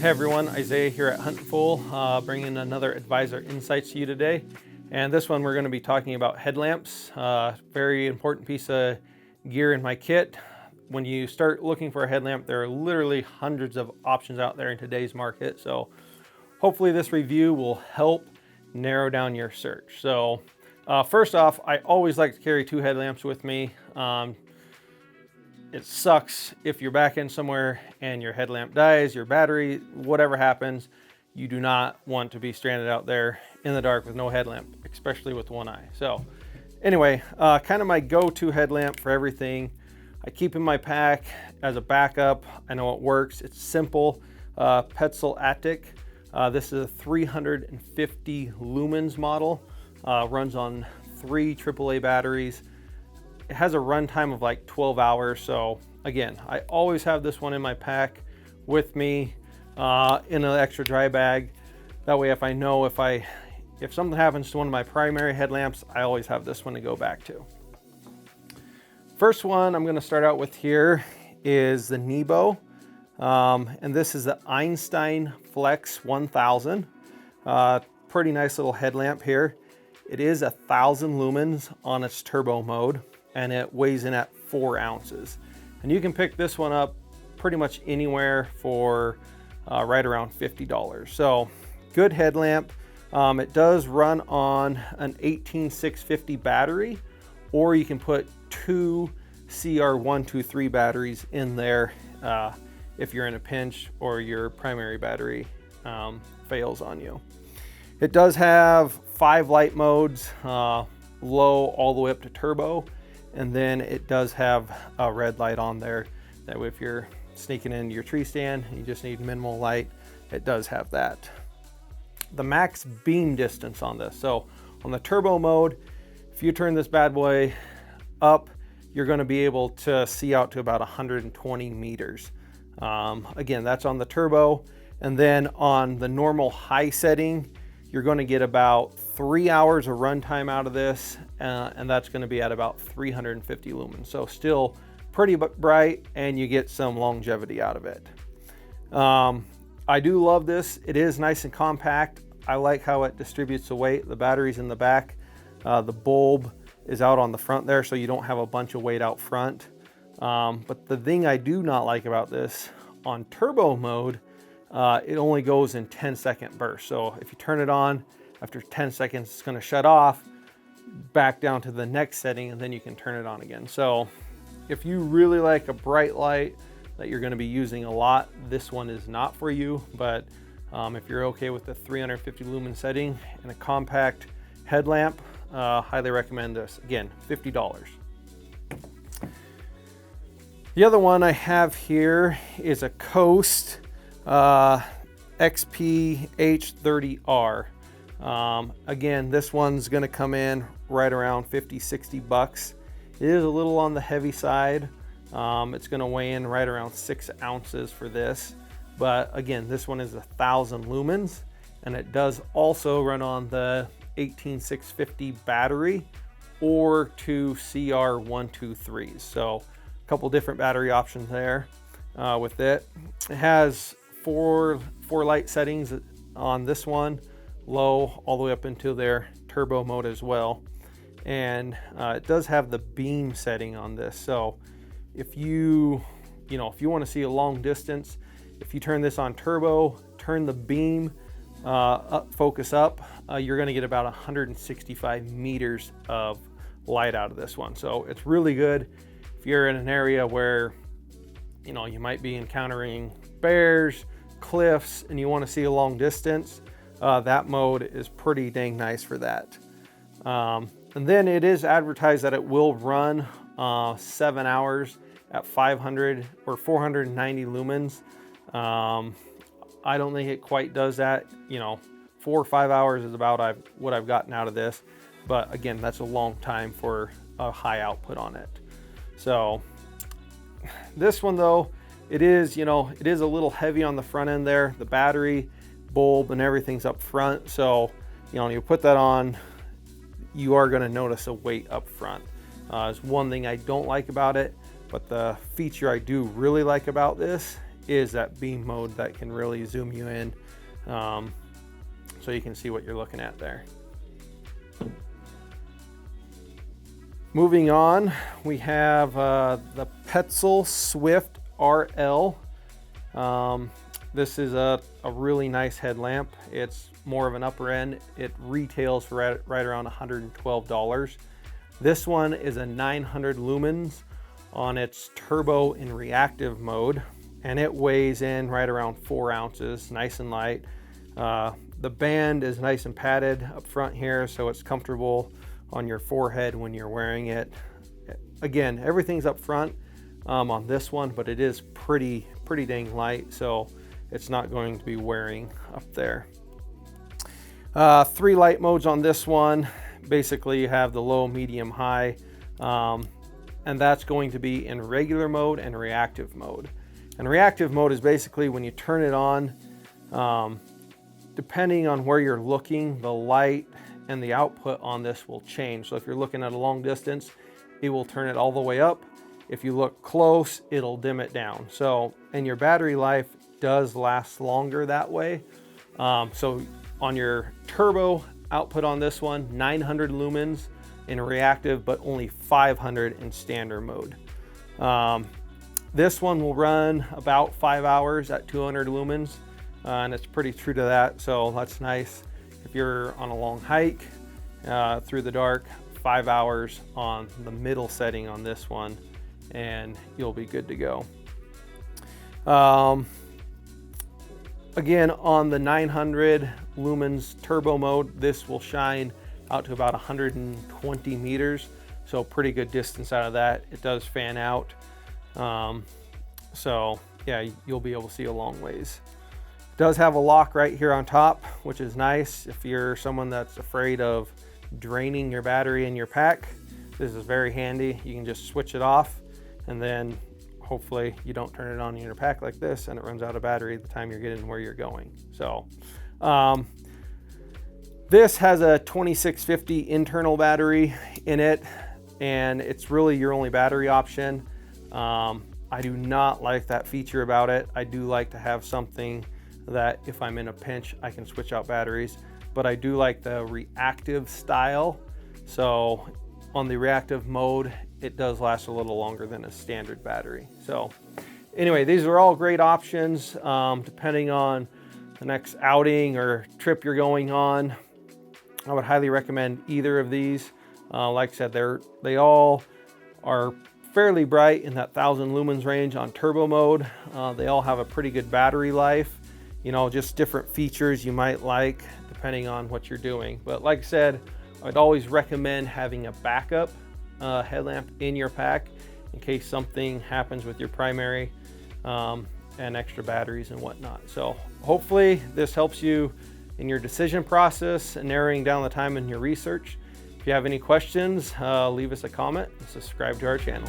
Hey everyone, Isaiah here at Huntin, bringing another Advisor Insights to you today. And this one we're going to be talking about headlamps, very important piece of gear in my kit. When you start looking for a headlamp, there are literally hundreds of options out there in today's market. So hopefully this review will help narrow down your search. So first off, I always like to carry two headlamps with me. It sucks if you're back in somewhere and your headlamp dies, your battery, whatever happens, you do not want to be stranded out there in the dark with no headlamp, especially with one eye. So anyway, kind of my go-to headlamp for everything. I keep in my pack as a backup. I know it works. It's simple. Petzl Actik. This is a 350 lumens model. Runs on 3 AAA batteries. It has a runtime of like 12 hours. So again, I always have this one in my pack with me in an extra dry bag. That way, if I know if something happens to one of my primary headlamps, I always have this one to go back to. First one I'm going to start out with here is the Nebo. And this is the Einstein Flex 1000. Pretty nice little headlamp here. It is 1,000 lumens on its turbo mode, and it weighs in at 4 ounces. And you can pick this one up pretty much anywhere for right around $50. So good headlamp. It does run on an 18650 battery, or you can put 2 CR123 batteries in there if you're in a pinch or your primary battery fails on you. It does have 5 light modes, low all the way up to turbo. And then it does have a red light on there. That way if you're sneaking into your tree stand, you just need minimal light, it does have that. The max beam distance on this. So on the turbo mode, if you turn this bad boy up, you're gonna be able to see out to about 120 meters. Again, that's on the turbo. And then on the normal high setting, you're going to get about 3 hours of runtime out of this, and that's going to be at about 350 lumens. So still pretty bright, and you get some longevity out of it. I do love this. It is nice and compact. I like how it distributes the weight. The battery's in the back. The bulb is out on the front there, so you don't have a bunch of weight out front. But the thing I do not like about this, on turbo mode, it only goes in 10-second bursts. So if you turn it on, after 10 seconds, it's going to shut off, back down to the next setting, and then you can turn it on again. So if you really like a bright light that you're going to be using a lot, this one is not for you. But if you're okay with the 350 lumen setting and a compact headlamp, highly recommend this. Again, $50. The other one I have here is a Coast 𝗙liche_30R. Again, this one's going to come in right around $50-$60. It is a little on the heavy side. It's going to weigh in right around 6 ounces for this. But again, this one is 1,000 lumens, and it does also run on the 18650 battery or 2 CR123s. So a couple different battery options there with it. It has four light settings on this one, low all the way up into their turbo mode as well. And it does have the beam setting on this. So if you want to see a long distance, if you turn this on turbo, turn the beam up, focus up, you're going to get about 165 meters of light out of this one. So it's really good if you're in an area where you might be encountering bears, cliffs, and you want to see a long distance. That mode is pretty dang nice for that. And then it is advertised that it will run 7 hours at 500 or 490 lumens. I don't think it quite does that. 4 or 5 hours is about what I've gotten out of this. But again, that's a long time for a high output on it. So this one though, it is a little heavy on the front end there. The battery, bulb, and everything's up front. So, you put that on, you are going to notice a weight up front. It's one thing I don't like about it, but the feature I do really like about this is that beam mode that can really zoom you in, so you can see what you're looking at there. Moving on, we have the Petzl Swift RL. This is a really nice headlamp. It's more of an upper end. It retails for right around $112. This one is a 900 lumens on its turbo and reactive mode, and it weighs in right around 4 ounces, nice and light. The band is nice and padded up front here, so it's comfortable on your forehead when you're wearing it. Again, everything's up front on this one, but it is pretty dang light, so it's not going to be wearing up there. 3 light modes on this one. Basically, you have the low, medium, high, and that's going to be in regular mode and reactive mode. And reactive mode is basically when you turn it on, depending on where you're looking, the light and the output on this will change. So if you're looking at a long distance, it will turn it all the way up. If you look close, it'll dim it down. So, and your battery life does last longer that way. So on your turbo output on this one, 900 lumens in reactive, but only 500 in standard mode. This one will run about 5 hours at 200 lumens, and it's pretty true to that, so that's nice. If you're on a long hike through the dark, 5 hours on the middle setting on this one, and you'll be good to go. Again, on the 900 lumens turbo mode, this will shine out to about 120 meters, so pretty good distance out of that. It does fan out, so yeah, you'll be able to see a long ways. It does have a lock right here on top, which is nice if you're someone that's afraid of draining your battery in your pack. This is very handy. You can just switch it off, and then hopefully you don't turn it on in your pack like this and it runs out of battery at the time you're getting where you're going. So this has a 2650 internal battery in it, and it's really your only battery option. I do not like that feature about it. I do like to have something that if I'm in a pinch, I can switch out batteries, but I do like the reactive style. So on the reactive mode, it does last a little longer than a standard battery. So anyway, these are all great options depending on the next outing or trip you're going on. I would highly recommend either of these. Like I said, they all are fairly bright in that 1000 lumens range on turbo mode. They all have a pretty good battery life. You know, just different features you might like depending on what you're doing. But like I said, I'd always recommend having a backup headlamp in your pack in case something happens with your primary, and extra batteries and whatnot. So hopefully this helps you in your decision process and narrowing down the time in your research. If you have any questions, leave us a comment and subscribe to our channel.